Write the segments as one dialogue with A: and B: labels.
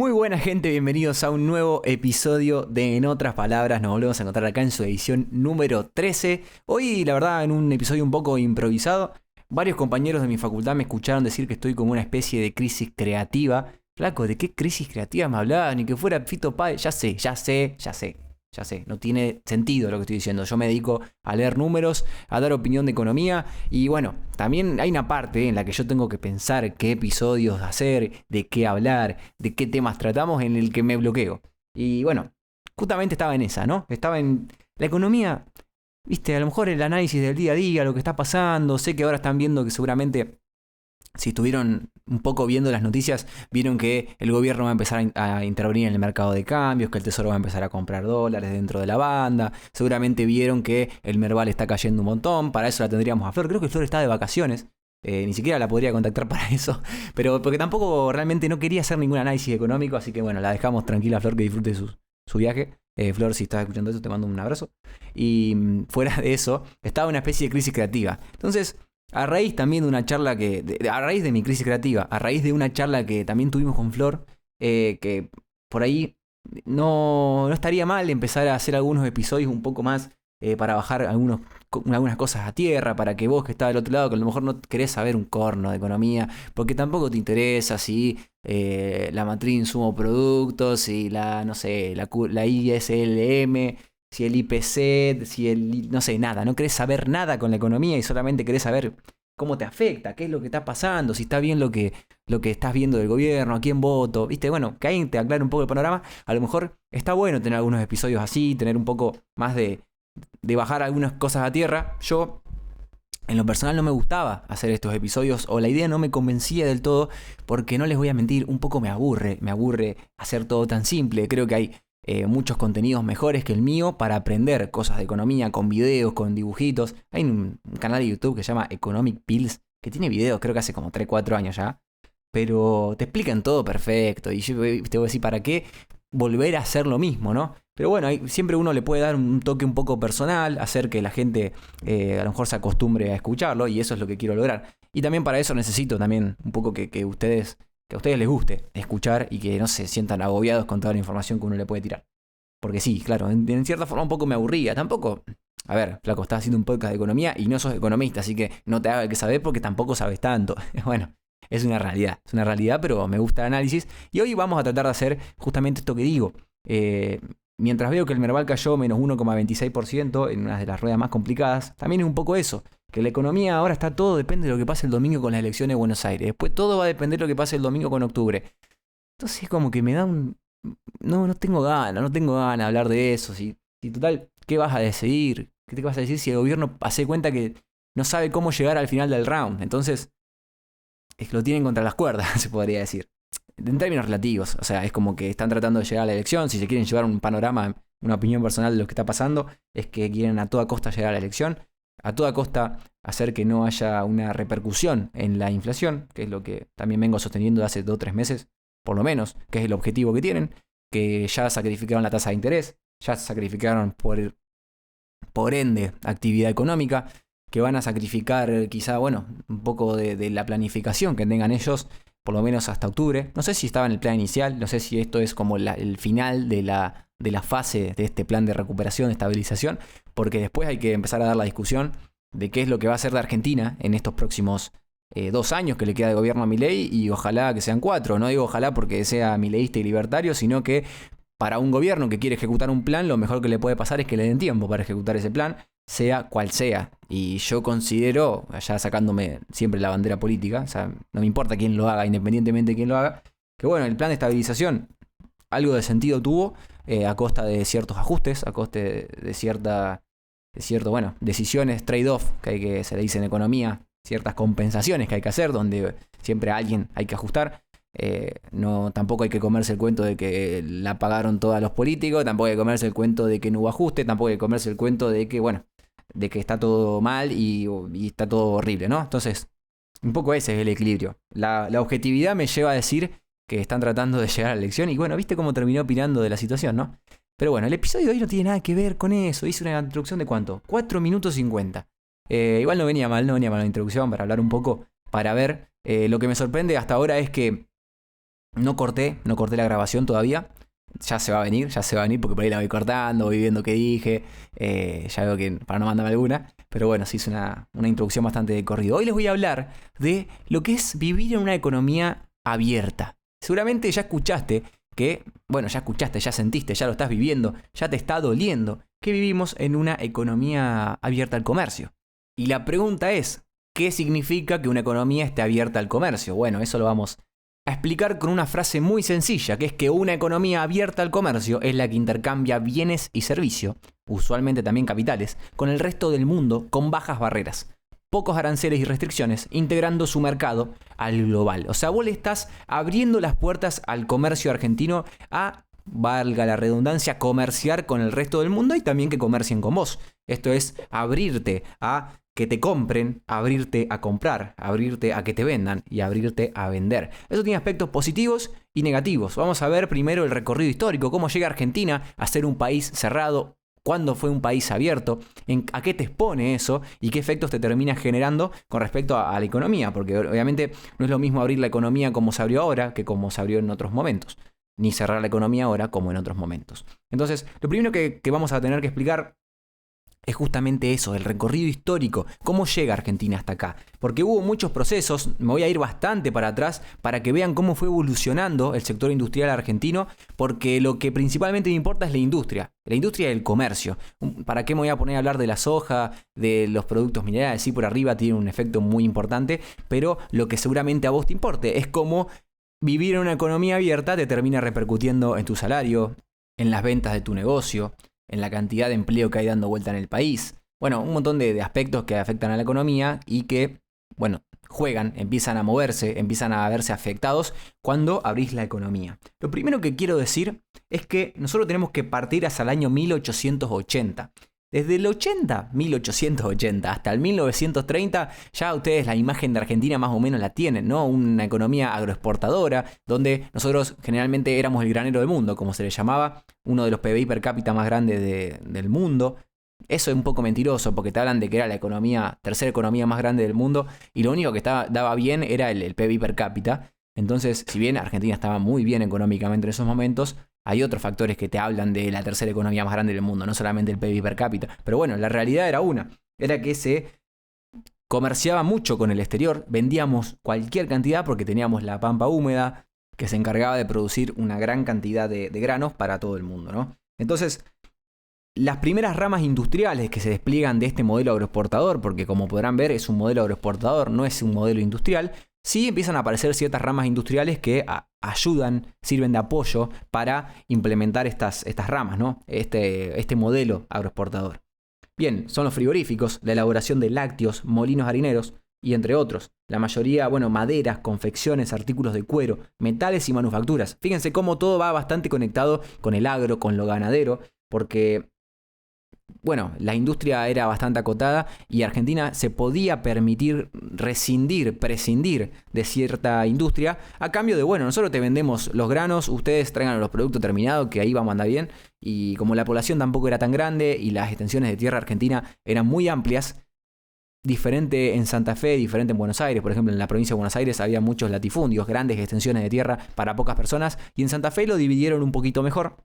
A: Muy buena gente, bienvenidos a un nuevo episodio de En otras palabras. Nos volvemos a encontrar acá en su edición número 13. Hoy, la verdad, en un episodio un poco improvisado. Varios compañeros de mi facultad me escucharon decir que estoy como una especie de crisis creativa. Flaco, ¿de qué crisis creativa me hablabas? Ni que fuera Fito Páez. Ya sé, no tiene sentido lo que estoy diciendo. Yo me dedico a leer números, a dar opinión de economía y bueno, también hay una parte en la que yo tengo que pensar qué episodios hacer, de qué hablar, de qué temas tratamos en el que me bloqueo. Y bueno, justamente estaba en esa, ¿no? Estaba en la economía, viste, a lo mejor el análisis del día a día, lo que está pasando. Sé que ahora están viendo que seguramente si estuvieron un poco viendo las noticias, vieron que el gobierno va a empezar a intervenir en el mercado de cambios, que el Tesoro va a empezar a comprar dólares dentro de la banda. Seguramente vieron que el Merval está cayendo un montón. Para eso la tendríamos a Flor. Creo que Flor está de vacaciones. Ni siquiera la podría contactar para eso. Pero porque tampoco realmente no quería hacer ningún análisis económico. Así que bueno, la dejamos tranquila a Flor que disfrute su viaje. Flor, si estás escuchando esto, te mando un abrazo. Y fuera de eso, estaba una especie de crisis creativa. Entonces, a raíz también de una charla a raíz de mi crisis creativa, a raíz de una charla que también tuvimos con Flor, que por ahí no estaría mal empezar a hacer algunos episodios un poco más para bajar algunas cosas a tierra, para que vos que estás del otro lado, que a lo mejor no querés saber un corno de economía, porque tampoco te interesa si la matriz insumo productos, si no sé, la ISLM, si el IPC, no sé, nada. No querés saber nada con la economía y solamente querés saber cómo te afecta, qué es lo que está pasando, si está bien lo que estás viendo del gobierno, a quién voto, ¿viste? Bueno, que alguien te aclare un poco el panorama. A lo mejor está bueno tener algunos episodios así, tener un poco más de bajar algunas cosas a tierra. Yo, en lo personal, no me gustaba hacer estos episodios, o la idea no me convencía del todo, porque no les voy a mentir, un poco me aburre hacer todo tan simple. Creo que hay muchos contenidos mejores que el mío para aprender cosas de economía con videos, con dibujitos. Hay un canal de YouTube que se llama Economic Pills, que tiene videos, creo que hace como 3-4 años ya, pero te explican todo perfecto. Y yo te voy a decir, ¿para qué volver a hacer lo mismo, no? Pero bueno, siempre uno le puede dar un toque un poco personal, hacer que la gente a lo mejor se acostumbre a escucharlo, y eso es lo que quiero lograr. Y también para eso necesito también un poco que a ustedes les guste escuchar y que no se sientan agobiados con toda la información que uno le puede tirar. Porque sí, claro, en cierta forma un poco me aburría. Tampoco, a ver, flaco, estás haciendo un podcast de economía y no sos economista, así que no te haga que saber porque tampoco sabes tanto. Bueno, es una realidad, pero me gusta el análisis. Y hoy vamos a tratar de hacer justamente esto que digo. Mientras veo que el Merval cayó menos 1,26% en una de las ruedas más complicadas, también es un poco eso. Que la economía ahora está todo, depende de lo que pase el domingo con las elecciones de Buenos Aires. Después todo va a depender de lo que pase el domingo con octubre. Entonces como que me da un... No tengo ganas de hablar de eso. Si total, ¿qué vas a decidir? ¿Qué te vas a decir si el gobierno hace cuenta que no sabe cómo llegar al final del round? Entonces, es que lo tienen contra las cuerdas, se podría decir. En términos relativos, o sea, es como que están tratando de llegar a la elección. Si se quieren llevar un panorama, una opinión personal de lo que está pasando, es que quieren a toda costa llegar a la elección, a toda costa hacer que no haya una repercusión en la inflación, que es lo que también vengo sosteniendo de hace 2 o 3 meses, por lo menos, que es el objetivo que tienen, que ya sacrificaron la tasa de interés, ya sacrificaron por ende actividad económica, que van a sacrificar quizá, bueno, un poco de la planificación que tengan ellos, por lo menos hasta octubre. No sé si estaba en el plan inicial, no sé si esto es como el final de la fase de este plan de recuperación, de estabilización, porque después hay que empezar a dar la discusión de qué es lo que va a hacer de Argentina en estos próximos 2 años que le queda de gobierno a Milei, y ojalá que sean 4. No digo ojalá porque sea mileísta y libertario, sino que para un gobierno que quiere ejecutar un plan, lo mejor que le puede pasar es que le den tiempo para ejecutar ese plan, sea cual sea. Y yo considero, allá sacándome siempre la bandera política, o sea, no me importa quién lo haga, independientemente de quién lo haga, que bueno, el plan de estabilización algo de sentido tuvo, a costa de ciertos ajustes, a costa de bueno, decisiones, trade-off, que se le dice en economía, ciertas compensaciones que hay que hacer, donde siempre a alguien hay que ajustar. Tampoco hay que comerse el cuento de que la pagaron todos los políticos, tampoco hay que comerse el cuento de que no hubo ajuste, tampoco hay que comerse el cuento de que, bueno, de que está todo mal y está todo horrible, ¿no? Entonces, un poco ese es el equilibrio. La objetividad me lleva a decir que están tratando de llegar a la elección y bueno, viste cómo terminó opinando de la situación, ¿no? Pero bueno, el episodio de hoy no tiene nada que ver con eso. Hice una introducción de ¿cuánto? 4 minutos 50. Igual no venía mal la introducción para hablar un poco, para ver. Lo que me sorprende hasta ahora es que No corté la grabación todavía. Ya se va a venir porque por ahí la voy cortando, voy viendo qué dije. Ya veo que para no mandarme alguna. Pero bueno, sí hice una introducción bastante de corrido. Hoy les voy a hablar de lo que es vivir en una economía abierta. Seguramente ya escuchaste ya sentiste, ya lo estás viviendo, ya te está doliendo que vivimos en una economía abierta al comercio. Y la pregunta es, ¿qué significa que una economía esté abierta al comercio? Bueno, eso lo vamos a explicar con una frase muy sencilla, que es que una economía abierta al comercio es la que intercambia bienes y servicios, usualmente también capitales, con el resto del mundo con bajas barreras, pocos aranceles y restricciones, integrando su mercado al global. O sea, vos le estás abriendo las puertas al comercio argentino a, valga la redundancia, comerciar con el resto del mundo y también que comercien con vos. Esto es abrirte a que te compren, abrirte a comprar, abrirte a que te vendan y abrirte a vender. Eso tiene aspectos positivos y negativos. Vamos a ver primero el recorrido histórico, cómo llega Argentina a ser un país cerrado, cuándo fue un país abierto, a qué te expone eso y qué efectos te termina generando con respecto a la economía, porque obviamente no es lo mismo abrir la economía como se abrió ahora que como se abrió en otros momentos, ni cerrar la economía ahora como en otros momentos. Entonces, lo primero que vamos a tener que explicar es justamente eso, el recorrido histórico, cómo llega Argentina hasta acá. Porque hubo muchos procesos, me voy a ir bastante para atrás para que vean cómo fue evolucionando el sector industrial argentino, porque lo que principalmente me importa es la industria del comercio. ¿Para qué me voy a poner a hablar de la soja, de los productos minerales? Sí, por arriba tiene un efecto muy importante, pero lo que seguramente a vos te importe es cómo vivir en una economía abierta te termina repercutiendo en tu salario, en las ventas de tu negocio, en la cantidad de empleo que hay dando vuelta en el país. Bueno, un montón de aspectos que afectan a la economía y que, bueno, juegan, empiezan a moverse, empiezan a verse afectados cuando abrís la economía. Lo primero que quiero decir es que nosotros tenemos que partir hacia el año 1880. Desde el 1880, hasta el 1930, ya ustedes la imagen de Argentina más o menos la tienen, ¿no? Una economía agroexportadora, donde nosotros generalmente éramos el granero del mundo, como se le llamaba, uno de los PBI per cápita más grandes del mundo. Eso es un poco mentiroso, porque te hablan de que era la tercera economía más grande del mundo, y lo único que daba bien era el PBI per cápita. Entonces, si bien Argentina estaba muy bien económicamente en esos momentos, hay otros factores que te hablan de la tercera economía más grande del mundo, no solamente el PIB per cápita. Pero bueno, la realidad era que se comerciaba mucho con el exterior, vendíamos cualquier cantidad porque teníamos la pampa húmeda que se encargaba de producir una gran cantidad de granos para todo el mundo, ¿no? Entonces, las primeras ramas industriales que se despliegan de este modelo agroexportador, porque como podrán ver es un modelo agroexportador, no es un modelo industrial, sí empiezan a aparecer ciertas ramas industriales que ayudan, sirven de apoyo para implementar estas ramas, ¿no? Este modelo agroexportador. Bien, son los frigoríficos, la elaboración de lácteos, molinos harineros y entre otros. La mayoría, maderas, confecciones, artículos de cuero, metales y manufacturas. Fíjense cómo todo va bastante conectado con el agro, con lo ganadero, porque la industria era bastante acotada y Argentina se podía permitir prescindir de cierta industria a cambio de, nosotros te vendemos los granos, ustedes traigan los productos terminados, que ahí vamos a andar bien. Y como la población tampoco era tan grande y las extensiones de tierra argentina eran muy amplias, diferente en Santa Fe, diferente en Buenos Aires. Por ejemplo, en la provincia de Buenos Aires había muchos latifundios, grandes extensiones de tierra para pocas personas, y en Santa Fe lo dividieron un poquito mejor.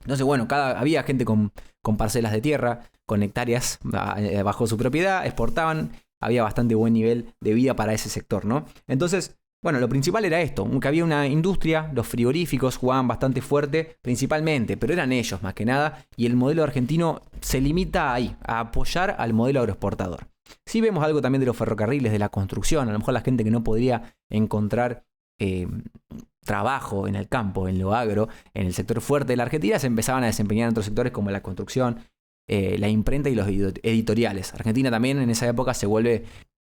A: Entonces, había gente con parcelas de tierra, con hectáreas bajo su propiedad, exportaban, había bastante buen nivel de vida para ese sector, ¿no? Entonces, lo principal era esto, que había una industria, los frigoríficos jugaban bastante fuerte, principalmente, pero eran ellos más que nada, y el modelo argentino se limita ahí, a apoyar al modelo agroexportador. Sí vemos algo también de los ferrocarriles, de la construcción, a lo mejor la gente que no podría encontrar trabajo en el campo, en lo agro, en el sector fuerte de la Argentina, se empezaban a desempeñar en otros sectores como la construcción, la imprenta y los editoriales. Argentina también en esa época se vuelve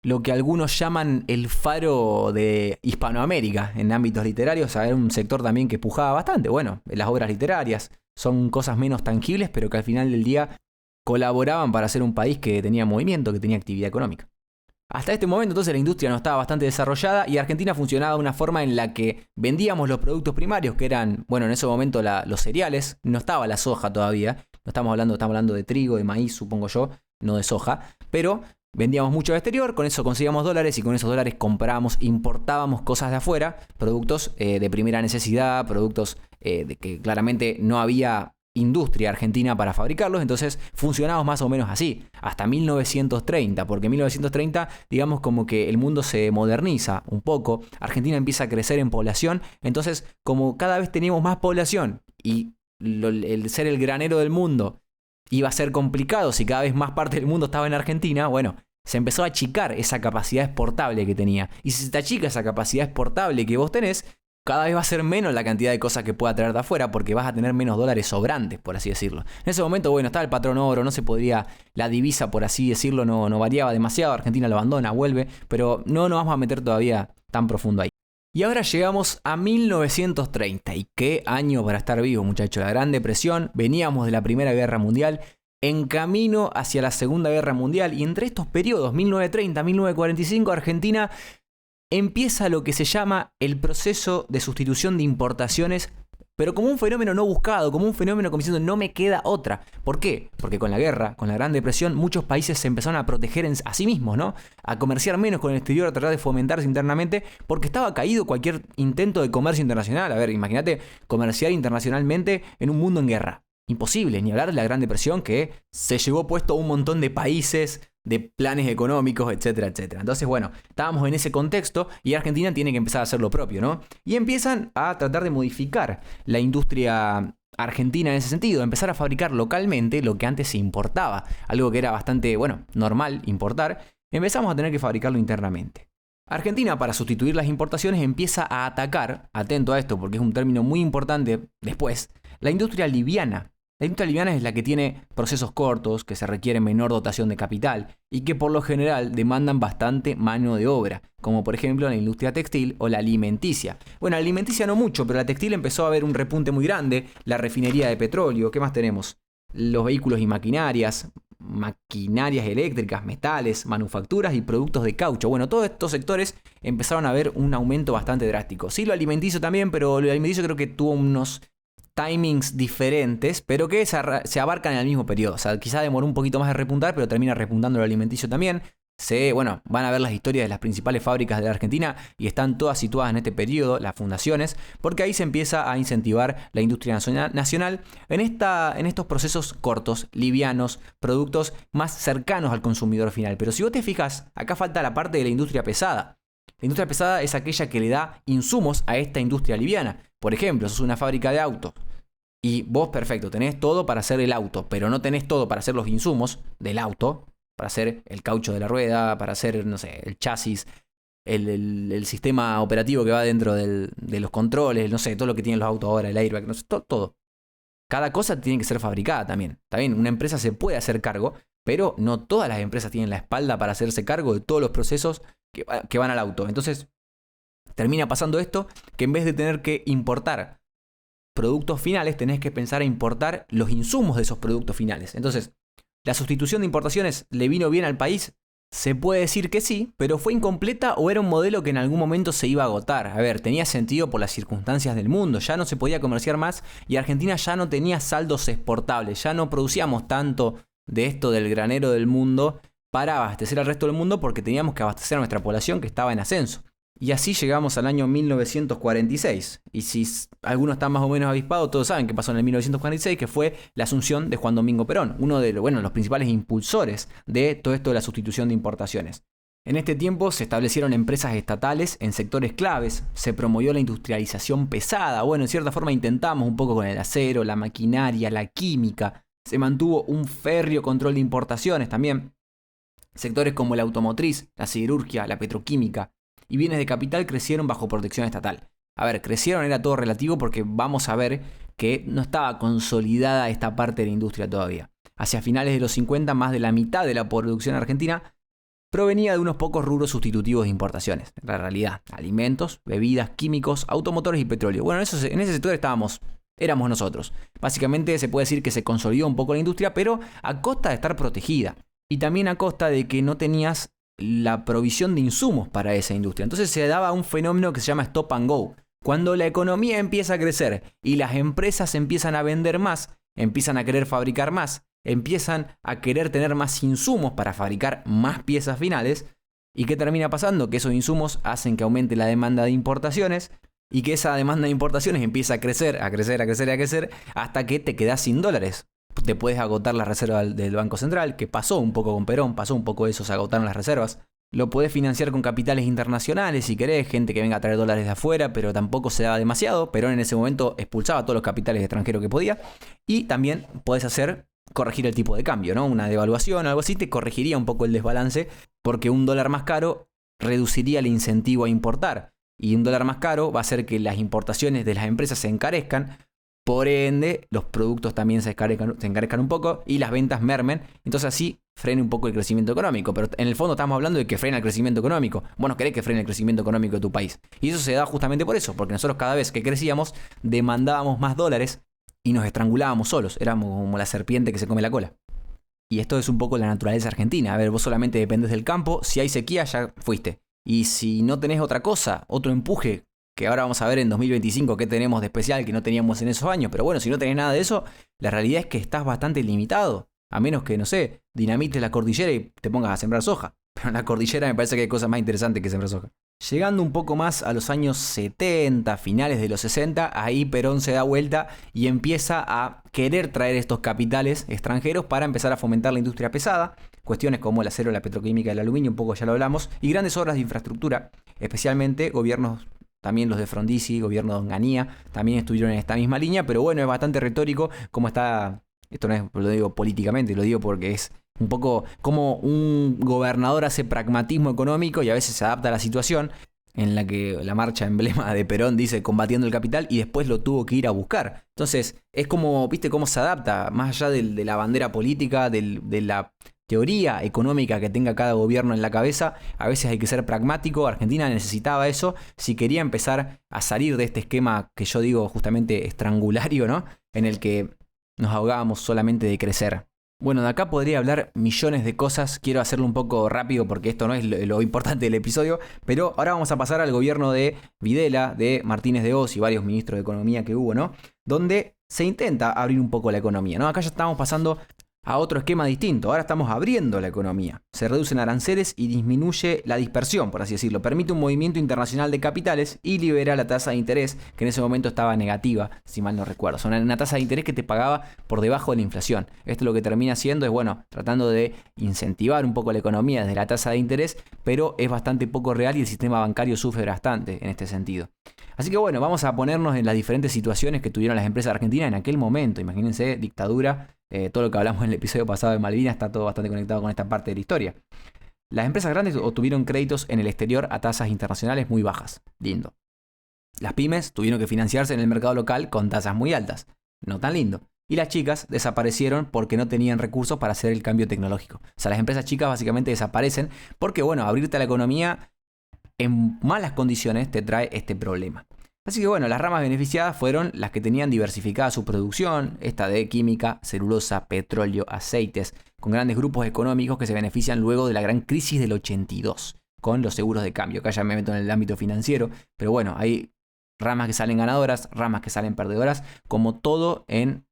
A: lo que algunos llaman el faro de Hispanoamérica en ámbitos literarios. O sea, era un sector también que pujaba bastante. Las obras literarias son cosas menos tangibles, pero que al final del día colaboraban para ser un país que tenía movimiento, que tenía actividad económica. Hasta este momento entonces la industria no estaba bastante desarrollada y Argentina funcionaba de una forma en la que vendíamos los productos primarios, que eran, en ese momento los cereales, no estaba la soja todavía, estamos hablando de trigo, de maíz, supongo yo, no de soja, pero vendíamos mucho al exterior, con eso conseguíamos dólares y con esos dólares comprábamos, importábamos cosas de afuera, productos de primera necesidad, productos de que claramente no había industria argentina para fabricarlos, entonces funcionamos más o menos así, hasta 1930, porque en 1930 digamos como que el mundo se moderniza un poco, Argentina empieza a crecer en población, entonces como cada vez teníamos más población y el ser el granero del mundo iba a ser complicado si cada vez más parte del mundo estaba en Argentina, bueno, se empezó a achicar esa capacidad exportable que tenía. Y si se te achica esa capacidad exportable que vos tenés, cada vez va a ser menos la cantidad de cosas que pueda traer de afuera porque vas a tener menos dólares sobrantes, por así decirlo. En ese momento, bueno, estaba el patrón oro, no se podría, la divisa, por así decirlo, no variaba demasiado. Argentina lo abandona, vuelve, pero no nos vamos a meter todavía tan profundo ahí. Y ahora llegamos a 1930. ¿Y qué año para estar vivo, muchachos? La Gran Depresión, veníamos de la Primera Guerra Mundial, en camino hacia la Segunda Guerra Mundial. Y entre estos periodos, 1930, 1945, Argentina empieza lo que se llama el proceso de sustitución de importaciones, pero como un fenómeno no buscado, como un fenómeno como diciendo no me queda otra. ¿Por qué? Porque con la guerra, con la Gran Depresión, muchos países se empezaron a proteger a sí mismos, ¿no? A comerciar menos con el exterior, a tratar de fomentarse internamente, porque estaba caído cualquier intento de comercio internacional. A ver, imagínate comerciar internacionalmente en un mundo en guerra. Imposible, ni hablar de la Gran Depresión que se llevó puesto a un montón de países, de planes económicos, etcétera, etcétera. Entonces, bueno, estábamos en ese contexto y Argentina tiene que empezar a hacer lo propio, ¿no? Y empiezan a tratar de modificar la industria argentina en ese sentido, empezar a fabricar localmente lo que antes se importaba, algo que era bastante, bueno, normal importar, empezamos a tener que fabricarlo internamente. Argentina, para sustituir las importaciones, empieza a atacar, atento a esto porque es un término muy importante después, la industria liviana. La industria liviana es la que tiene procesos cortos, que se requiere menor dotación de capital y que por lo general demandan bastante mano de obra, como por ejemplo la industria textil o la alimenticia. Bueno, la alimenticia no mucho, pero la textil empezó a haber un repunte muy grande, la refinería de petróleo, ¿qué más tenemos? Los vehículos y maquinarias eléctricas, metales, manufacturas y productos de caucho. Bueno, todos estos sectores empezaron a ver un aumento bastante drástico. Sí, lo alimenticio también, pero lo alimenticio creo que tuvo unos timings diferentes, pero que se abarcan en el mismo periodo. O sea, quizá demoró un poquito más de repuntar, pero termina repuntando el alimenticio también. Van a ver las historias de las principales fábricas de la Argentina y están todas situadas en este periodo, las fundaciones, porque ahí se empieza a incentivar la industria nacional en estos procesos cortos, livianos, productos más cercanos al consumidor final. Pero si vos te fijas, acá falta la parte de la industria pesada. La industria pesada es aquella que le da insumos a esta industria liviana. Por ejemplo, sos una fábrica de autos y vos, perfecto, tenés todo para hacer el auto, pero no tenés todo para hacer los insumos del auto, para hacer el caucho de la rueda, para hacer, no sé, el chasis, el sistema operativo que va dentro de los controles, no sé, todo lo que tienen los autos ahora, el airbag, no sé, todo. Cada cosa tiene que ser fabricada también. Está bien, una empresa se puede hacer cargo, pero no todas las empresas tienen la espalda para hacerse cargo de todos los procesos que van al auto. Entonces, termina pasando esto, que en vez de tener que importar productos finales, tenés que pensar a importar los insumos de esos productos finales. Entonces, ¿la sustitución de importaciones le vino bien al país? Se puede decir que sí, pero ¿fue incompleta o era un modelo que en algún momento se iba a agotar? A ver, tenía sentido por las circunstancias del mundo, ya no se podía comerciar más y Argentina ya no tenía saldos exportables, ya no producíamos tanto de esto del granero del mundo para abastecer al resto del mundo porque teníamos que abastecer a nuestra población que estaba en ascenso. Y así llegamos al año 1946. Y si alguno está más o menos avispado, todos saben qué pasó en el 1946, que fue la asunción de Juan Domingo Perón, uno de los principales impulsores de todo esto de la sustitución de importaciones. En este tiempo se establecieron empresas estatales en sectores claves, se promovió la industrialización pesada, bueno, en cierta forma intentamos un poco con el acero, la maquinaria, la química, se mantuvo un férreo control de importaciones también. Sectores como la automotriz, la siderurgia, la petroquímica y bienes de capital crecieron bajo protección estatal. A ver, crecieron era todo relativo porque vamos a ver que no estaba consolidada esta parte de la industria todavía. Hacia finales de los 50, más de la mitad de la producción argentina provenía de unos pocos rubros sustitutivos de importaciones. En la realidad, alimentos, bebidas, químicos, automotores y petróleo. Bueno, en ese sector éramos nosotros. Básicamente se puede decir que se consolidó un poco la industria, pero a costa de estar protegida. Y también a costa de que no tenías la provisión de insumos para esa industria. Entonces se daba un fenómeno que se llama stop and go. Cuando la economía empieza a crecer y las empresas empiezan a vender más, empiezan a querer fabricar más, empiezan a querer tener más insumos para fabricar más piezas finales. ¿Y qué termina pasando? Que esos insumos hacen que aumente la demanda de importaciones y que esa demanda de importaciones empieza a crecer, hasta que te quedas sin dólares. Te puedes agotar la reserva del Banco Central, que pasó un poco con Perón, pasó un poco eso, se agotaron las reservas. Lo podés financiar con capitales internacionales si querés, gente que venga a traer dólares de afuera, pero tampoco se daba demasiado. Perón en ese momento expulsaba todos los capitales extranjeros que podía. Y también podés corregir el tipo de cambio, ¿no? Una devaluación o algo así te corregiría un poco el desbalance, porque un dólar más caro reduciría el incentivo a importar. Y un dólar más caro va a hacer que las importaciones de las empresas se encarezcan. Por ende, los productos también se encarezcan un poco y las ventas mermen. Entonces así frene un poco el crecimiento económico. Pero en el fondo estamos hablando de que frena el crecimiento económico. Vos no querés que frene el crecimiento económico de tu país. Y eso se da justamente por eso. Porque nosotros cada vez que crecíamos demandábamos más dólares y nos estrangulábamos solos. Éramos como la serpiente que se come la cola. Y esto es un poco la naturaleza argentina. A ver, vos solamente dependés del campo. Si hay sequía ya fuiste. Y si no tenés otra cosa, otro empuje, que ahora vamos a ver en 2025 qué tenemos de especial que no teníamos en esos años. Pero bueno, si no tenés nada de eso, la realidad es que estás bastante limitado. A menos que, no sé, dinamites la cordillera y te pongas a sembrar soja. Pero en la cordillera me parece que hay cosas más interesantes que sembrar soja. Llegando un poco más a los años 70, finales de los 60, ahí Perón se da vuelta y empieza a querer traer estos capitales extranjeros para empezar a fomentar la industria pesada. Cuestiones como el acero, la petroquímica, el aluminio, un poco ya lo hablamos. Y grandes obras de infraestructura, especialmente gobiernos. También los de Frondizi, gobierno de Onganía, también estuvieron en esta misma línea, pero bueno, es bastante retórico cómo está, esto no es, lo digo políticamente, lo digo porque es un poco como un gobernador hace pragmatismo económico y a veces se adapta a la situación, en la que la marcha emblema de Perón dice combatiendo el capital y después lo tuvo que ir a buscar. Entonces, es como, viste cómo se adapta, más allá de la bandera política, de la teoría económica que tenga cada gobierno en la cabeza, a veces hay que ser pragmático. Argentina necesitaba eso si quería empezar a salir de este esquema que yo digo justamente estrangulario, ¿no? En el que nos ahogábamos solamente de crecer. Bueno, de acá podría hablar millones de cosas, quiero hacerlo un poco rápido porque esto no es lo importante del episodio, pero ahora vamos a pasar al gobierno de Videla, de Martínez de Oz y varios ministros de Economía que hubo, ¿no? Donde se intenta abrir un poco la economía, ¿no? Acá ya estamos pasando a otro esquema distinto. Ahora estamos abriendo la economía. Se reducen aranceles y disminuye la dispersión, por así decirlo. Permite un movimiento internacional de capitales y libera la tasa de interés, que en ese momento estaba negativa, si mal no recuerdo. O sea, una tasa de interés que te pagaba por debajo de la inflación. Esto lo que termina haciendo es, bueno, tratando de incentivar un poco la economía desde la tasa de interés, pero es bastante poco real y el sistema bancario sufre bastante en este sentido. Así que bueno, vamos a ponernos en las diferentes situaciones que tuvieron las empresas argentinas en aquel momento. Imagínense, dictadura. Todo lo que hablamos en el episodio pasado de Malvinas está todo bastante conectado con esta parte de la historia. Las empresas grandes obtuvieron créditos en el exterior a tasas internacionales muy bajas. Lindo. Las pymes tuvieron que financiarse en el mercado local con tasas muy altas. No tan lindo. Y las chicas desaparecieron porque no tenían recursos para hacer el cambio tecnológico. O sea, las empresas chicas básicamente desaparecen porque, bueno, abrirte a la economía en malas condiciones te trae este problema. Así que bueno, las ramas beneficiadas fueron las que tenían diversificada su producción, esta de química, celulosa, petróleo, aceites, con grandes grupos económicos que se benefician luego de la gran crisis del 82, con los seguros de cambio. Acá ya me meto en el ámbito financiero, pero bueno, hay ramas que salen ganadoras, ramas que salen perdedoras, como todo en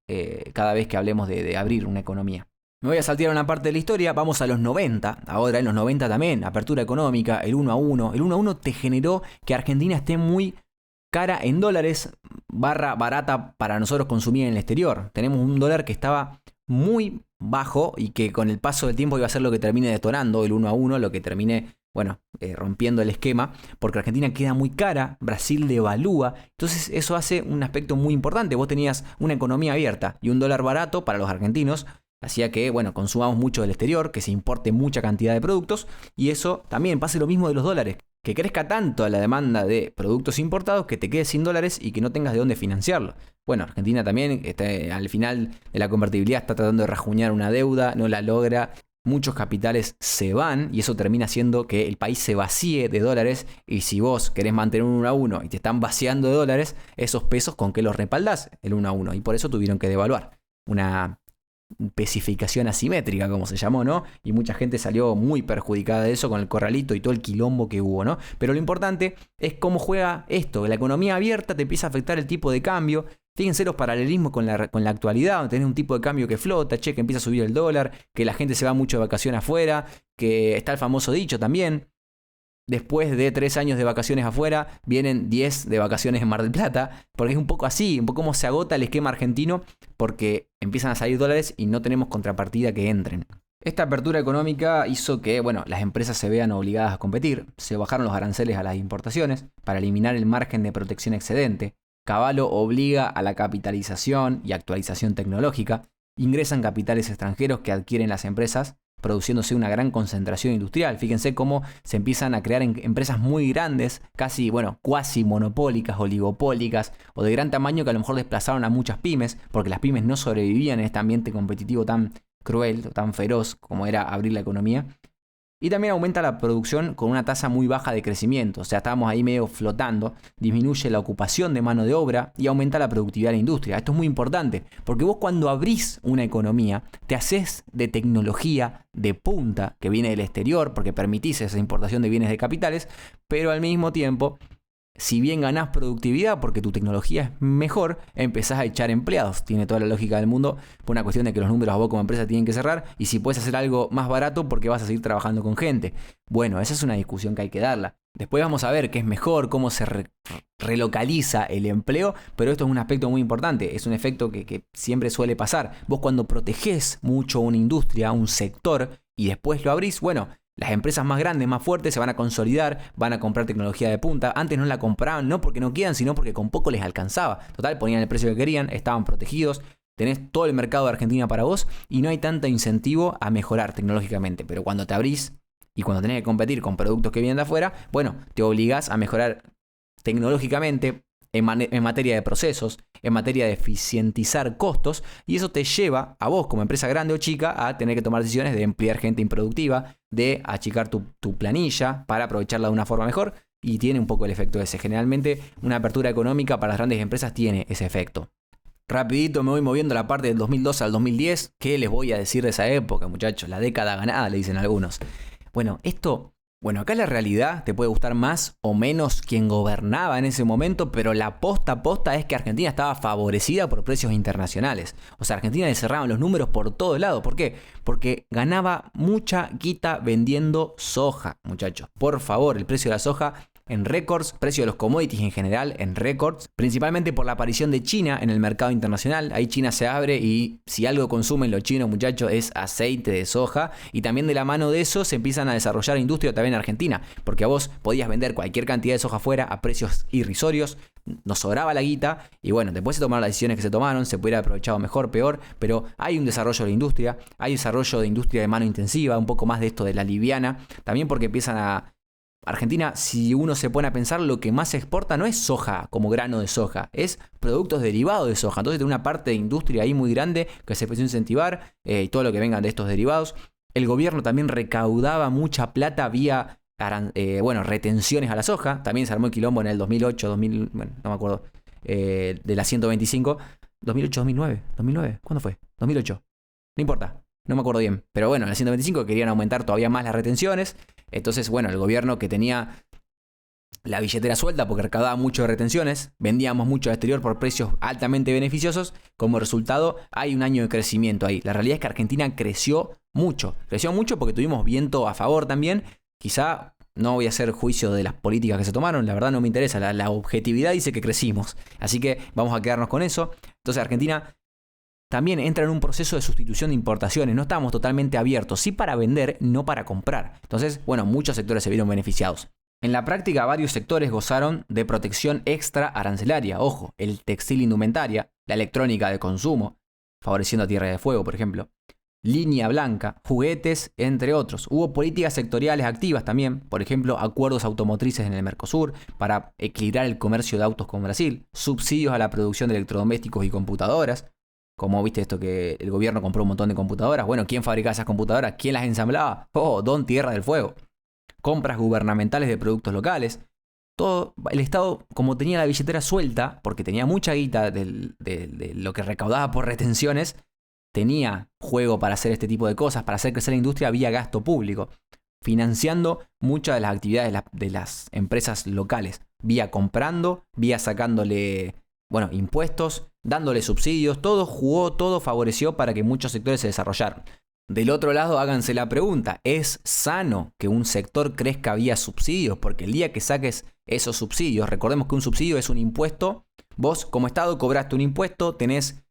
A: cada vez que hablemos de abrir una economía. Me voy a saltear una parte de la historia, vamos a los 90, ahora en los 90 también, apertura económica, el 1 a 1. El 1 a 1 te generó que Argentina esté muy cara en dólares, barata para nosotros consumir en el exterior. Tenemos un dólar que estaba muy bajo y que con el paso del tiempo iba a ser lo que termine detonando el 1 a 1, lo que termine, bueno, rompiendo el esquema, porque Argentina queda muy cara, Brasil devalúa, entonces eso hace un aspecto muy importante. Vos tenías una economía abierta y un dólar barato para los argentinos, hacía que, bueno, consumamos mucho del exterior, que se importe mucha cantidad de productos, y eso también pase lo mismo de los dólares. Que crezca tanto la demanda de productos importados que te quedes sin dólares y que no tengas de dónde financiarlo. Bueno, Argentina también al final de la convertibilidad está tratando de rajuñar una deuda, no la logra. Muchos capitales se van y eso termina haciendo que el país se vacíe de dólares. Y si vos querés mantener un 1 a 1 y te están vaciando de dólares, esos pesos, ¿con qué los respaldás? El 1 a 1. Y por eso tuvieron que devaluar. Una especificación asimétrica, como se llamó, ¿no? Y mucha gente salió muy perjudicada de eso con el corralito y todo el quilombo que hubo, ¿no? Pero lo importante es cómo juega esto. La economía abierta te empieza a afectar el tipo de cambio. Fíjense los paralelismos con la actualidad, donde tenés un tipo de cambio que flota, che, que empieza a subir el dólar, que la gente se va mucho de vacaciones afuera, que está el famoso dicho también. Después de 3 años de vacaciones afuera, vienen 10 de vacaciones en Mar del Plata, porque es un poco así, un poco como se agota el esquema argentino, porque empiezan a salir dólares y no tenemos contrapartida que entren. Esta apertura económica hizo que, bueno, las empresas se vean obligadas a competir, se bajaron los aranceles a las importaciones para eliminar el margen de protección excedente, Cavallo obliga a la capitalización y actualización tecnológica, ingresan capitales extranjeros que adquieren las empresas, produciéndose una gran concentración industrial. Fíjense cómo se empiezan a crear empresas muy grandes, casi, bueno, cuasi monopólicas, oligopólicas, o de gran tamaño que a lo mejor desplazaron a muchas pymes, porque las pymes no sobrevivían en este ambiente competitivo tan cruel, tan feroz como era abrir la economía. Y también aumenta la producción con una tasa muy baja de crecimiento, o sea, estábamos ahí medio flotando, disminuye la ocupación de mano de obra y aumenta la productividad de la industria. Esto es muy importante, porque vos cuando abrís una economía, te haces de tecnología de punta que viene del exterior, porque permitís esa importación de bienes de capitales, pero al mismo tiempo, si bien ganás productividad porque tu tecnología es mejor, empezás a echar empleados. Tiene toda la lógica del mundo por una cuestión de que los números a vos como empresa tienen que cerrar y si puedes hacer algo más barato porque vas a seguir trabajando con gente. Bueno, esa es una discusión que hay que darla. Después vamos a ver qué es mejor, cómo se relocaliza el empleo, pero esto es un aspecto muy importante, es un efecto que siempre suele pasar. Vos cuando protegés mucho una industria, un sector, y después lo abrís, bueno, las empresas más grandes, más fuertes, se van a consolidar, van a comprar tecnología de punta. Antes no la compraban, no porque no quieran, sino porque con poco les alcanzaba. Total, ponían el precio que querían, estaban protegidos. Tenés todo el mercado de Argentina para vos y no hay tanto incentivo a mejorar tecnológicamente. Pero cuando te abrís y cuando tenés que competir con productos que vienen de afuera, bueno, te obligás a mejorar tecnológicamente en materia de procesos, en materia de eficientizar costos, y eso te lleva a vos como empresa grande o chica a tener que tomar decisiones de emplear gente improductiva, de achicar tu planilla para aprovecharla de una forma mejor, y tiene un poco el efecto ese. Generalmente una apertura económica para las grandes empresas tiene ese efecto. Rapidito me voy moviendo la parte del 2012 al 2010. ¿Qué les voy a decir de esa época, muchachos? La década ganada, le dicen algunos. Bueno, acá la realidad te puede gustar más o menos quien gobernaba en ese momento, pero la posta es que Argentina estaba favorecida por precios internacionales. O sea, Argentina le cerraban los números por todos lados. ¿Por qué? Porque ganaba mucha guita vendiendo soja, muchachos. Por favor, el precio de la soja en récords, precio de los commodities en general en récords, principalmente por la aparición de China en el mercado internacional. Ahí China se abre y si algo consumen los chinos, muchachos, es aceite de soja, y también de la mano de eso se empiezan a desarrollar industria también en Argentina, porque a vos podías vender cualquier cantidad de soja afuera a precios irrisorios, nos sobraba la guita y bueno, después se tomaron las decisiones que se tomaron, se pudiera haber aprovechado mejor, peor, pero hay un desarrollo de la industria, hay desarrollo de industria de mano intensiva, un poco más de esto de la liviana, también porque empiezan a Argentina, si uno se pone a pensar, lo que más se exporta no es soja como grano de soja, es productos derivados de soja. Entonces tiene una parte de industria ahí muy grande que se empezó a incentivar y todo lo que vengan de estos derivados. El gobierno también recaudaba mucha plata vía retenciones a la soja. También se armó el quilombo en el 2008, 2000, bueno, no me acuerdo, de la 125. 2008, 2009, ¿cuándo fue? 2008, no importa. No me acuerdo bien, pero bueno, en la 125 querían aumentar todavía más las retenciones. Entonces, bueno, el gobierno que tenía la billetera suelta porque recaudaba mucho de retenciones, vendíamos mucho al exterior por precios altamente beneficiosos, como resultado hay un año de crecimiento ahí. La realidad es que Argentina creció mucho porque tuvimos viento a favor también. Quizá no voy a hacer juicio de las políticas que se tomaron, la verdad no me interesa, la objetividad dice que crecimos, así que vamos a quedarnos con eso. Entonces Argentina también entra en un proceso de sustitución de importaciones. No estábamos totalmente abiertos, sí para vender, no para comprar. Entonces, bueno, muchos sectores se vieron beneficiados. En la práctica, varios sectores gozaron de protección extra arancelaria. Ojo, el textil indumentaria, la electrónica de consumo, favoreciendo a Tierra de Fuego, por ejemplo. Línea blanca, juguetes, entre otros. Hubo políticas sectoriales activas también, por ejemplo, acuerdos automotrices en el Mercosur para equilibrar el comercio de autos con Brasil, subsidios a la producción de electrodomésticos y computadoras. Como viste esto que el gobierno compró un montón de computadoras. Bueno, ¿quién fabricaba esas computadoras? ¿Quién las ensamblaba? Oh, Don Tierra del Fuego. Compras gubernamentales de productos locales. Todo el Estado, como tenía la billetera suelta, porque tenía mucha guita de lo que recaudaba por retenciones, tenía juego para hacer este tipo de cosas, para hacer crecer la industria vía gasto público, financiando muchas de las actividades de las empresas locales, vía comprando, vía sacándole, impuestos, dándole subsidios, todo jugó, todo favoreció para que muchos sectores se desarrollaran. Del otro lado, háganse la pregunta, ¿es sano que un sector crezca vía subsidios? Porque el día que saques esos subsidios, recordemos que un subsidio es un impuesto, vos como Estado cobraste un impuesto, tenés,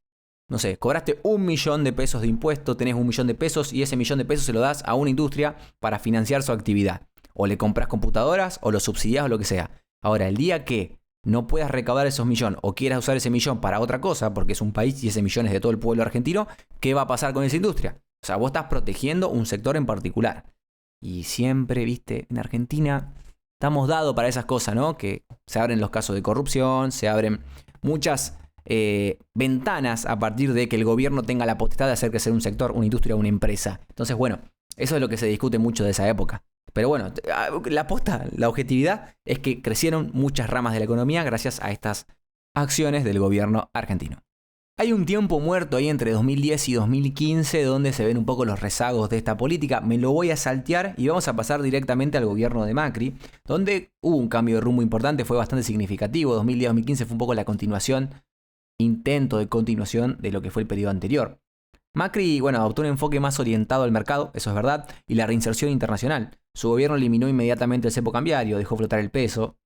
A: no sé, cobraste 1 millón de pesos de impuesto, tenés 1 millón de pesos y ese millón de pesos se lo das a una industria para financiar su actividad. O le compras computadoras o lo subsidias o lo que sea. Ahora, el día que no puedas recaudar esos millones o quieras usar ese millón para otra cosa, porque es un país y ese millón es de todo el pueblo argentino, ¿qué va a pasar con esa industria? O sea, vos estás protegiendo un sector en particular. Y siempre, viste, en Argentina estamos dados para esas cosas, ¿no? Que se abren los casos de corrupción, se abren muchas ventanas a partir de que el gobierno tenga la potestad de hacer crecer un sector, una industria o una empresa. Entonces, bueno, eso es lo que se discute mucho de esa época. Pero bueno, la objetividad es que crecieron muchas ramas de la economía gracias a estas acciones del gobierno argentino. Hay un tiempo muerto ahí entre 2010 y 2015 donde se ven un poco los rezagos de esta política. Me lo voy a saltear y vamos a pasar directamente al gobierno de Macri, donde hubo un cambio de rumbo importante, fue bastante significativo. 2010-2015 fue un poco la continuación, intento de continuación de lo que fue el periodo anterior. Macri, bueno, adoptó un enfoque más orientado al mercado, eso es verdad, y la reinserción internacional. Su gobierno eliminó inmediatamente el cepo cambiario, dejó flotar el peso.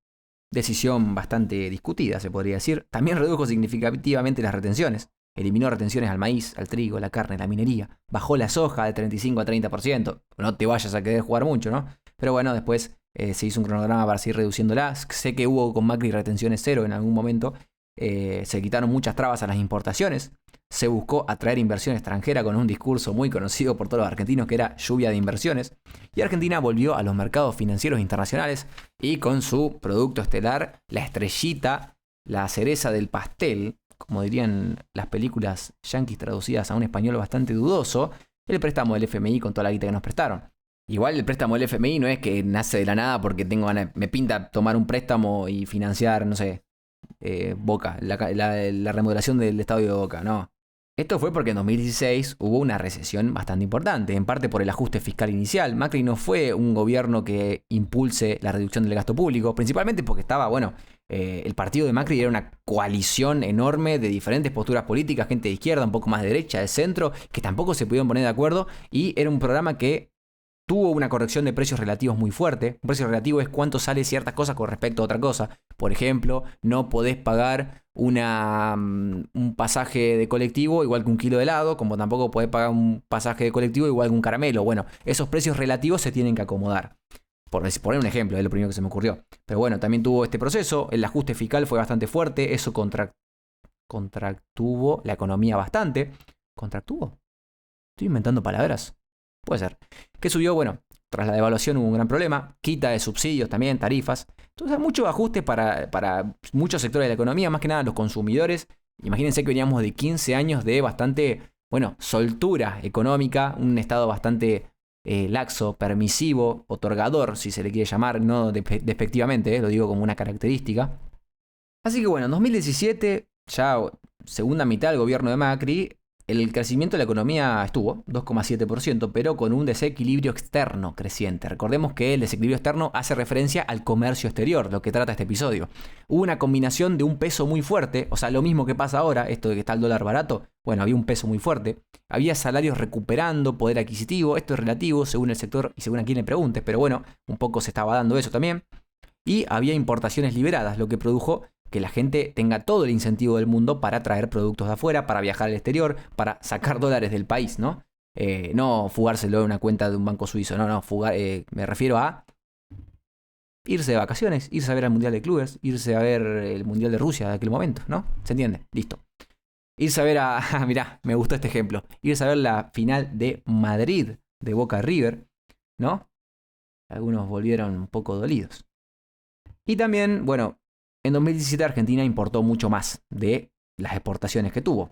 A: Decisión bastante discutida, se podría decir. También redujo significativamente las retenciones. Eliminó retenciones al maíz, al trigo, la carne, la minería. Bajó la soja de 35 a 30%. No te vayas a querer jugar mucho, ¿no? Pero bueno, después se hizo un cronograma para seguir reduciéndolas. Sé que hubo con Macri retenciones cero en algún momento. Se quitaron muchas trabas a las importaciones. Se buscó atraer inversión extranjera con un discurso muy conocido por todos los argentinos que era lluvia de inversiones. Y Argentina volvió a los mercados financieros internacionales y con su producto estelar, la estrellita, la cereza del pastel, como dirían las películas yanquis traducidas a un español bastante dudoso, el préstamo del FMI con toda la guita que nos prestaron. Igual el préstamo del FMI no es que nace de la nada porque me pinta tomar un préstamo y financiar, no sé, Boca, la remodelación del estadio de Boca, no. Esto fue porque en 2016 hubo una recesión bastante importante, en parte por el ajuste fiscal inicial. Macri no fue un gobierno que impulse la reducción del gasto público, principalmente porque estaba, el partido de Macri era una coalición enorme de diferentes posturas políticas, gente de izquierda, un poco más de derecha, de centro, que tampoco se pudieron poner de acuerdo, y era un programa que tuvo una corrección de precios relativos muy fuerte. Un precio relativo es cuánto sale ciertas cosas con respecto a otra cosa. Por ejemplo, no podés pagar un pasaje de colectivo igual que un kilo de helado, como tampoco podés pagar un pasaje de colectivo igual que un caramelo. Bueno, esos precios relativos se tienen que acomodar. Por poner un ejemplo, es lo primero que se me ocurrió. Pero bueno, también tuvo este proceso. El ajuste fiscal fue bastante fuerte. Eso contractuvo la economía bastante. ¿Contractuvo? Estoy inventando palabras. Puede ser. ¿Qué subió? Bueno, tras la devaluación hubo un gran problema. Quita de subsidios también, tarifas. Entonces, muchos ajustes para muchos sectores de la economía, más que nada los consumidores. Imagínense que veníamos de 15 años de bastante, soltura económica, un estado bastante laxo, permisivo, otorgador, si se le quiere llamar, no despectivamente, lo digo como una característica. Así que en 2017, ya segunda mitad del gobierno de Macri, el crecimiento de la economía estuvo 2,7%, pero con un desequilibrio externo creciente. Recordemos que el desequilibrio externo hace referencia al comercio exterior, lo que trata este episodio. Hubo una combinación de un peso muy fuerte, o sea, lo mismo que pasa ahora, esto de que está el dólar barato, había un peso muy fuerte. Había salarios recuperando poder adquisitivo, esto es relativo según el sector y según a quien le preguntes, pero un poco se estaba dando eso también. Y había importaciones liberadas, lo que produjo que la gente tenga todo el incentivo del mundo para traer productos de afuera, para viajar al exterior, para sacar dólares del país, ¿no? No fugárselo en una cuenta de un banco suizo, me refiero a irse de vacaciones, irse a ver el Mundial de Clubes, irse a ver el Mundial de Rusia de aquel momento, ¿no? ¿Se entiende? Listo. Irse a ver mirá, me gustó este ejemplo, irse a ver la final de Madrid de Boca River, ¿no? Algunos volvieron un poco dolidos. Y también, en 2017 Argentina importó mucho más de las exportaciones que tuvo.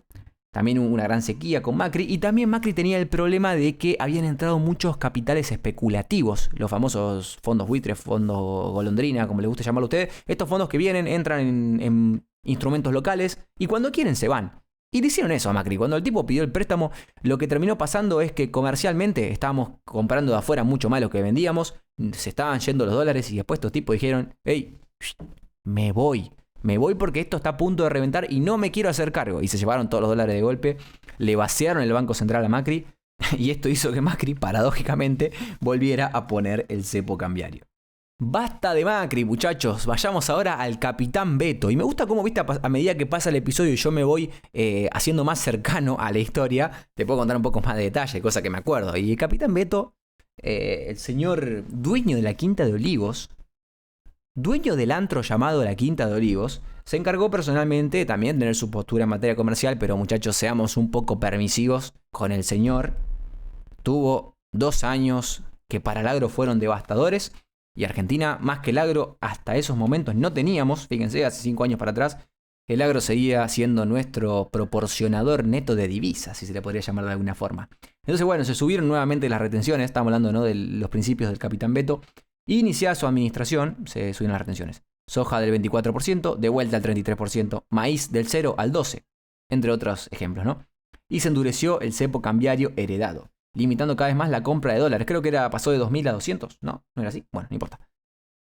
A: También hubo una gran sequía con Macri y también Macri tenía el problema de que habían entrado muchos capitales especulativos, los famosos fondos buitres, fondos golondrina, como les guste llamarlo a ustedes. Estos fondos que vienen, entran en instrumentos locales y cuando quieren se van. Y le hicieron eso a Macri. Cuando el tipo pidió el préstamo, lo que terminó pasando es que comercialmente estábamos comprando de afuera mucho más lo que vendíamos, se estaban yendo los dólares y después estos tipos dijeron, hey, me voy. Me voy porque esto está a punto de reventar y no me quiero hacer cargo. Y se llevaron todos los dólares de golpe, le vaciaron el Banco Central a Macri y esto hizo que Macri, paradójicamente, volviera a poner el cepo cambiario. Basta de Macri, muchachos. Vayamos ahora al Capitán Beto. Y me gusta cómo, viste, a medida que pasa el episodio y yo me voy haciendo más cercano a la historia, te puedo contar un poco más de detalle, cosa que me acuerdo. Y el Capitán Beto, el señor dueño de la Quinta de Olivos, dueño del antro llamado la Quinta de Olivos, se encargó personalmente también de tener su postura en materia comercial, pero muchachos, seamos un poco permisivos con el señor. Tuvo 2 años que para el agro fueron devastadores. Y Argentina, más que el agro, hasta esos momentos no teníamos. Fíjense, hace 5 años para atrás, el agro seguía siendo nuestro proporcionador neto de divisas, si se le podría llamar de alguna forma. Entonces, bueno, se subieron nuevamente las retenciones. Estamos hablando, ¿no?, de los principios del Capitán Beto. Y iniciada su administración, se subieron las retenciones. Soja del 24%, de vuelta al 33%. Maíz del 0 al 12%, entre otros ejemplos, ¿no? Y se endureció el cepo cambiario heredado, limitando cada vez más la compra de dólares. Creo que pasó de 2.000 a 200. ¿No era así? Bueno, no importa.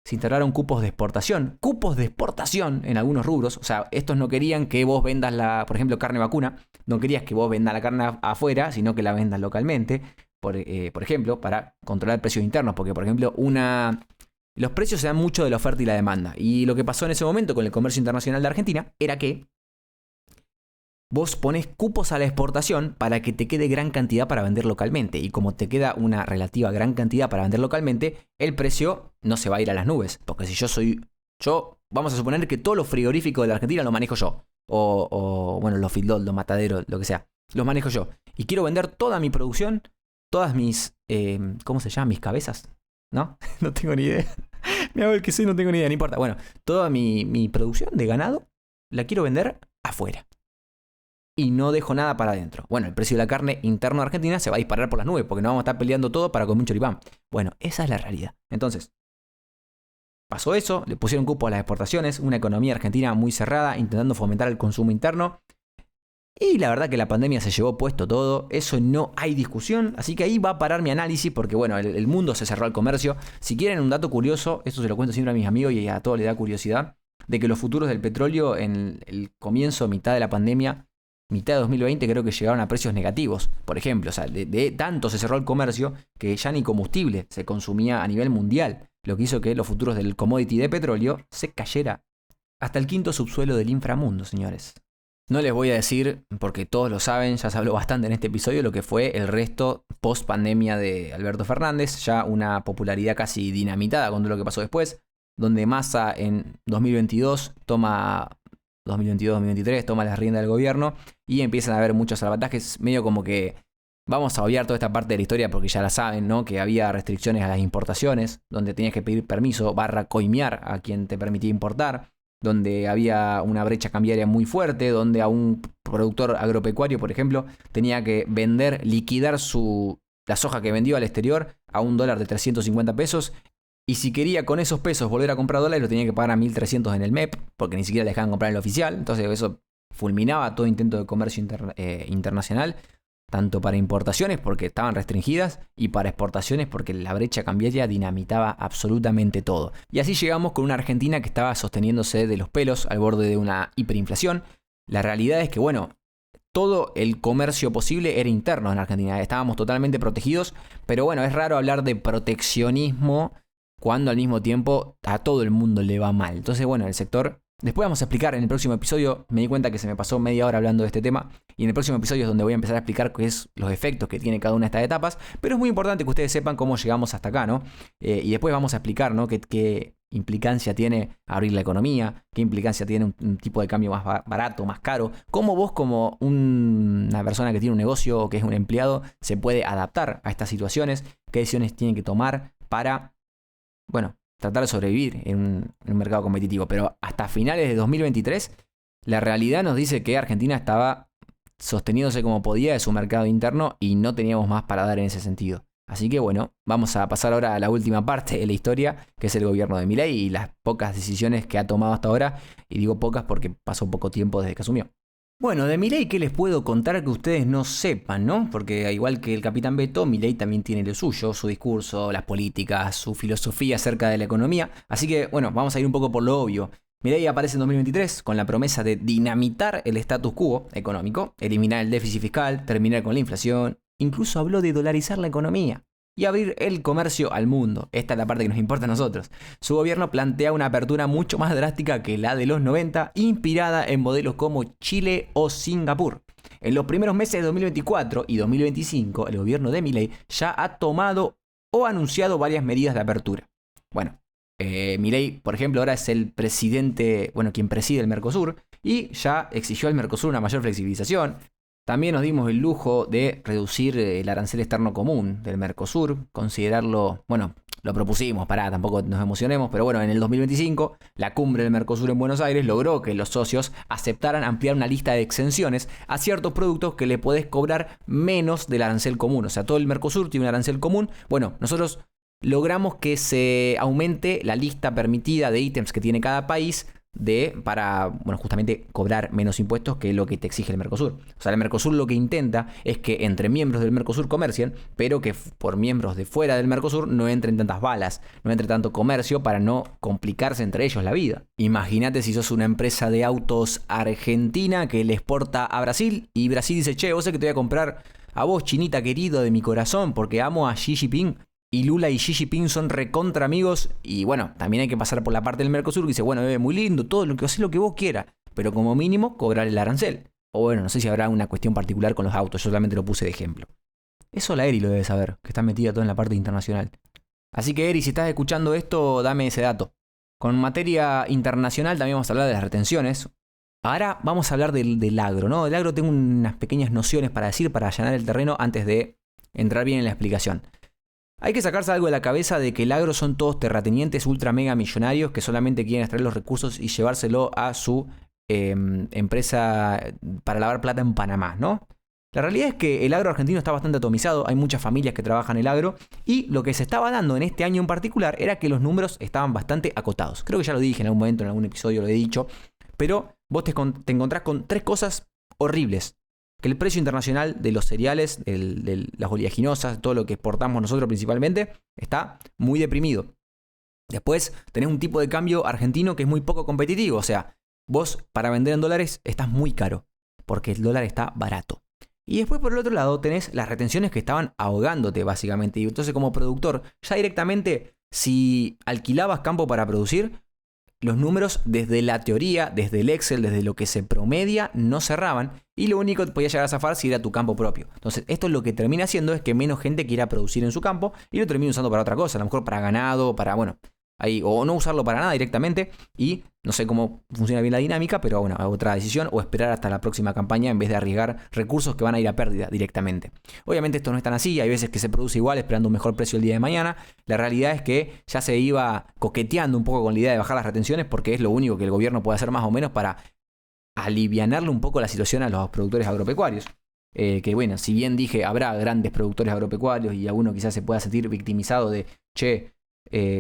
A: Se instalaron cupos de exportación. Cupos de exportación en algunos rubros. O sea, estos no querían que vos vendas por ejemplo, carne vacuna. No querías que vos vendas la carne afuera, sino que la vendas localmente. Por ejemplo, para controlar precios internos. Porque, por ejemplo, los precios se dan mucho de la oferta y la demanda. Y lo que pasó en ese momento con el comercio internacional de Argentina era que vos ponés cupos a la exportación para que te quede gran cantidad para vender localmente. Y como te queda una relativa gran cantidad para vender localmente, el precio no se va a ir a las nubes. Porque si vamos a suponer que todo lo frigorífico de la Argentina lo manejo yo. Bueno, los feedlot, los mataderos, lo que sea. Los manejo yo. Y quiero vender toda mi producción, todas mis, ¿cómo se llama? Mis cabezas. ¿No? No tengo ni idea. Me hago el que sé, no tengo ni idea, no importa. Bueno, toda mi producción de ganado la quiero vender afuera. Y no dejo nada para adentro. Bueno, el precio de la carne interno de Argentina se va a disparar por las nubes porque no vamos a estar peleando todo para comer un choripán. Bueno, esa es la realidad. Entonces, pasó eso, le pusieron cupo a las exportaciones, una economía argentina muy cerrada, intentando fomentar el consumo interno. Y la verdad que la pandemia se llevó puesto todo, eso no hay discusión. Así que ahí va a parar mi análisis porque, bueno, el mundo se cerró al comercio. Si quieren un dato curioso, esto se lo cuento siempre a mis amigos y a todos les da curiosidad, de que los futuros del petróleo en el comienzo, mitad de la pandemia, mitad de 2020 creo que llegaron a precios negativos, por ejemplo. O sea, de tanto se cerró el comercio que ya ni combustible se consumía a nivel mundial, lo que hizo que los futuros del commodity de petróleo se cayera hasta el 5.º subsuelo del inframundo, señores. No les voy a decir, porque todos lo saben, ya se habló bastante en este episodio, lo que fue el resto post pandemia de Alberto Fernández, ya una popularidad casi dinamitada con todo lo que pasó después, donde Massa en 2022-2023 toma las riendas del gobierno y empiezan a haber muchos salvatajes, medio como que vamos a obviar toda esta parte de la historia porque ya la saben, ¿no? Que había restricciones a las importaciones, donde tenías que pedir permiso / coimear a quien te permitía importar, donde había una brecha cambiaria muy fuerte, donde a un productor agropecuario, por ejemplo, tenía que liquidar la soja que vendió al exterior a $1 de 350 pesos. Y si quería con esos pesos volver a comprar dólares, lo tenía que pagar a 1.300 en el MEP, porque ni siquiera le dejaban comprar en el oficial. Entonces eso fulminaba todo intento de comercio internacional, tanto para importaciones porque estaban restringidas y para exportaciones porque la brecha cambiaria dinamitaba absolutamente todo. Y así llegamos con una Argentina que estaba sosteniéndose de los pelos al borde de una hiperinflación. La realidad es que, bueno, todo el comercio posible era interno en Argentina. Estábamos totalmente protegidos, pero bueno, es raro hablar de proteccionismo cuando al mismo tiempo a todo el mundo le va mal. Entonces, bueno, el sector... Después vamos a explicar en el próximo episodio, me di cuenta que se me pasó media hora hablando de este tema, y en el próximo episodio es donde voy a empezar a explicar qué es los efectos que tiene cada una de estas etapas, pero es muy importante que ustedes sepan cómo llegamos hasta acá, ¿no? Y después vamos a explicar, ¿no?, qué implicancia tiene abrir la economía, qué implicancia tiene un tipo de cambio más barato, más caro, cómo vos como una persona que tiene un negocio o que es un empleado se puede adaptar a estas situaciones, qué decisiones tienen que tomar para, bueno, tratar de sobrevivir en un mercado competitivo. Pero hasta finales de 2023, la realidad nos dice que Argentina estaba sosteniéndose como podía de su mercado interno y no teníamos más para dar en ese sentido. Así que bueno, vamos a pasar ahora a la última parte de la historia, que es el gobierno de Milei y las pocas decisiones que ha tomado hasta ahora. Y digo pocas porque pasó poco tiempo desde que asumió. Bueno, de Milei, ¿qué les puedo contar que ustedes no sepan, no? Porque igual que el Capitán Beto, Milei también tiene lo suyo, su discurso, las políticas, su filosofía acerca de la economía. Así que, bueno, vamos a ir un poco por lo obvio. Milei aparece en 2023 con la promesa de dinamitar el status quo económico, eliminar el déficit fiscal, terminar con la inflación, incluso habló de dolarizar la economía y abrir el comercio al mundo. Esta es la parte que nos importa a nosotros. Su gobierno plantea una apertura mucho más drástica que la de los 90, inspirada en modelos como Chile o Singapur. En los primeros meses de 2024 y 2025, el gobierno de Milei ya ha tomado o anunciado varias medidas de apertura. Bueno, Milei, por ejemplo, ahora es el presidente, quien preside el Mercosur y ya exigió al Mercosur una mayor flexibilización. También nos dimos el lujo de reducir el arancel externo común del Mercosur, considerarlo, lo propusimos, tampoco nos emocionemos, pero en el 2025 la cumbre del Mercosur en Buenos Aires logró que los socios aceptaran ampliar una lista de exenciones a ciertos productos que le podés cobrar menos del arancel común. O sea, todo el Mercosur tiene un arancel común. Nosotros logramos que se aumente la lista permitida de ítems que tiene cada país para justamente cobrar menos impuestos que lo que te exige el Mercosur. O sea, el Mercosur lo que intenta es que entre miembros del Mercosur comercien, pero que por miembros de fuera del Mercosur no entren tantas balas, no entre tanto comercio para no complicarse entre ellos la vida. Imagínate si sos una empresa de autos argentina que le exporta a Brasil y Brasil dice, che, vos sé que te voy a comprar a vos, chinita querido de mi corazón, porque amo a Xi Jinping. Y Lula y Xi Jinping son recontra amigos. Y también hay que pasar por la parte del Mercosur que dice, muy lindo, todo lo que vos quieras, pero como mínimo cobrar el arancel. O no sé si habrá una cuestión particular con los autos, yo solamente lo puse de ejemplo. Eso la Eri lo debe saber, que está metida toda en la parte internacional. Así que Eri, si estás escuchando esto, dame ese dato. Con materia internacional también vamos a hablar de las retenciones. Ahora vamos a hablar del agro, ¿no? Del agro tengo unas pequeñas nociones para decir, para allanar el terreno antes de entrar bien en la explicación. Hay que sacarse algo de la cabeza de que el agro son todos terratenientes ultra mega millonarios que solamente quieren extraer los recursos y llevárselo a su empresa para lavar plata en Panamá, ¿no? La realidad es que el agro argentino está bastante atomizado, hay muchas familias que trabajan en el agro y lo que se estaba dando en este año en particular era que los números estaban bastante acotados. Creo que ya lo dije en algún momento, en algún episodio lo he dicho, pero vos te encontrás con tres cosas horribles. Que el precio internacional de los cereales, de las oleaginosas, todo lo que exportamos nosotros principalmente, está muy deprimido. Después tenés un tipo de cambio argentino que es muy poco competitivo. O sea, vos para vender en dólares estás muy caro, porque el dólar está barato. Y después por el otro lado tenés las retenciones que estaban ahogándote básicamente. Y entonces como productor, ya directamente si alquilabas campo para producir, los números desde la teoría, desde el Excel, desde lo que se promedia, no cerraban y lo único que podía llegar a zafar si era tu campo propio. Entonces esto lo que termina haciendo es que menos gente quiera producir en su campo y lo termina usando para otra cosa, a lo mejor para ganado, o no usarlo para nada directamente y no sé cómo funciona bien la dinámica, pero otra decisión o esperar hasta la próxima campaña en vez de arriesgar recursos que van a ir a pérdida directamente. Obviamente esto no es tan así, hay veces que se produce igual esperando un mejor precio el día de mañana. La realidad es que ya se iba coqueteando un poco con la idea de bajar las retenciones porque es lo único que el gobierno puede hacer más o menos para alivianarle un poco la situación a los productores agropecuarios. Si bien dije habrá grandes productores agropecuarios y alguno quizás se pueda sentir victimizado de,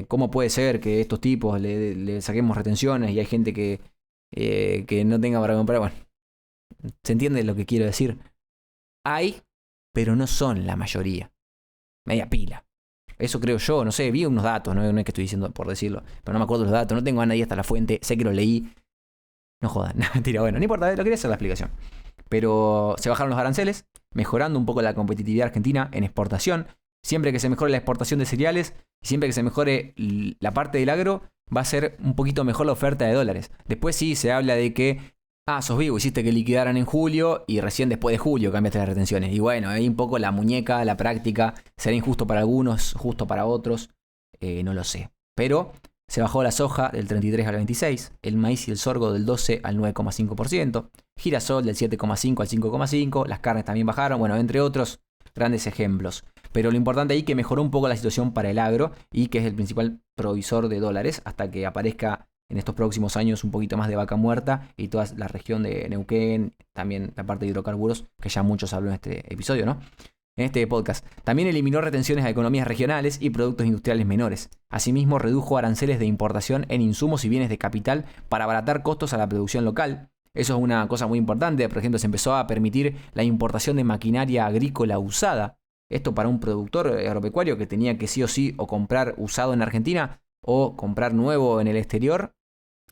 A: ¿cómo puede ser que estos tipos le saquemos retenciones y hay gente que no tenga para comprar? ¿Se entiende lo que quiero decir? Hay, pero no son la mayoría. Media pila. Eso creo yo, no sé, vi unos datos, no es que estoy diciendo por decirlo, pero no me acuerdo los datos, no tengo a nadie hasta la fuente, sé que lo leí. No jodan, mentira, no importa, lo quería hacer la explicación. Pero se bajaron los aranceles, mejorando un poco la competitividad argentina en exportación. Siempre que se mejore la exportación de cereales, siempre que se mejore la parte del agro, va a ser un poquito mejor la oferta de dólares. Después sí se habla de que, sos vivo, hiciste que liquidaran en julio y recién después de julio cambiaste las retenciones. Y ahí un poco la muñeca, la práctica, será injusto para algunos, justo para otros, no lo sé. Pero se bajó la soja del 33 al 26, el maíz y el sorgo del 12 al 9,5%, girasol del 7,5 al 5,5%, las carnes también bajaron, entre otros grandes ejemplos. Pero lo importante ahí es que mejoró un poco la situación para el agro y que es el principal provisor de dólares hasta que aparezca en estos próximos años un poquito más de vaca muerta y toda la región de Neuquén, también la parte de hidrocarburos, que ya muchos habló en este episodio, ¿no? En este podcast. También eliminó retenciones a economías regionales y productos industriales menores. Asimismo, redujo aranceles de importación en insumos y bienes de capital para abaratar costos a la producción local. Eso es una cosa muy importante. Por ejemplo, se empezó a permitir la importación de maquinaria agrícola usada. Esto para un productor agropecuario que tenía que sí o sí o comprar usado en Argentina o comprar nuevo en el exterior.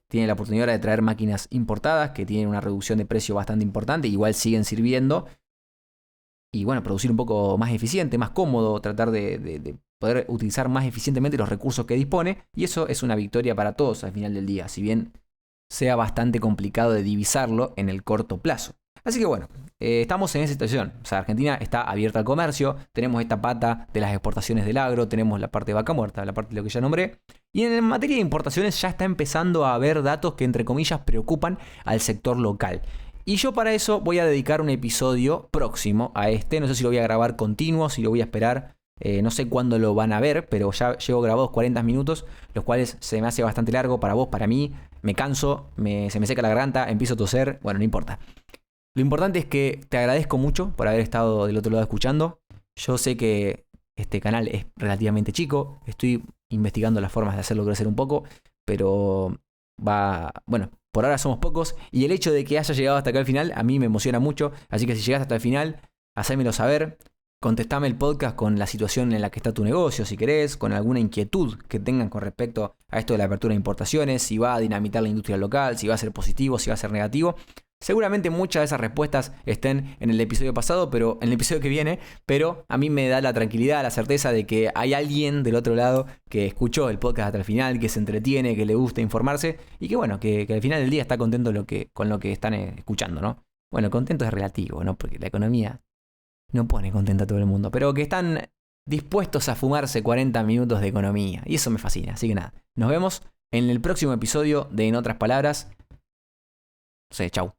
A: tiene la oportunidad de traer máquinas importadas que tienen una reducción de precio bastante importante, igual siguen sirviendo. Y bueno, producir un poco más eficiente, más cómodo, tratar de poder utilizar más eficientemente los recursos que dispone. Y eso es una victoria para todos al final del día, si bien sea bastante complicado de divisarlo en el corto plazo. Así que bueno, estamos en esa situación. O sea, Argentina está abierta al comercio, tenemos esta pata de las exportaciones del agro, tenemos la parte de vaca muerta, la parte de lo que ya nombré. Y en materia de importaciones ya está empezando a haber datos que entre comillas preocupan al sector local. Y yo para eso voy a dedicar un episodio próximo a este. No sé si lo voy a grabar continuo, si lo voy a esperar. No sé cuándo lo van a ver, pero ya llevo grabados 40 minutos, los cuales se me hace bastante largo para vos, para mí. Me canso, se me seca la garganta, empiezo a toser. Bueno, no importa. Lo importante es que te agradezco mucho por haber estado del otro lado escuchando. Yo sé que este canal es relativamente chico. Estoy investigando las formas de hacerlo crecer un poco, pero bueno, por ahora somos pocos y el hecho de que haya llegado hasta acá al final a mí me emociona mucho, así que si llegaste hasta el final, hacémelo saber, contestame el podcast con la situación en la que está tu negocio si querés, con alguna inquietud que tengan con respecto a esto de la apertura de importaciones, si va a dinamitar la industria local, si va a ser positivo, si va a ser negativo. Seguramente muchas de esas respuestas estén en el episodio pasado, pero en el episodio que viene, pero a mí me da la tranquilidad, la certeza de que hay alguien del otro lado que escuchó el podcast hasta el final, que se entretiene, que le gusta informarse y que bueno, que al final del día está contento con lo que están escuchando, ¿no? Bueno, contento es relativo, ¿no? Porque la economía no pone contento a todo el mundo, pero que están dispuestos a fumarse 40 minutos de economía y eso me fascina, así que nada, nos vemos en el próximo episodio de En otras palabras. No sé, chau.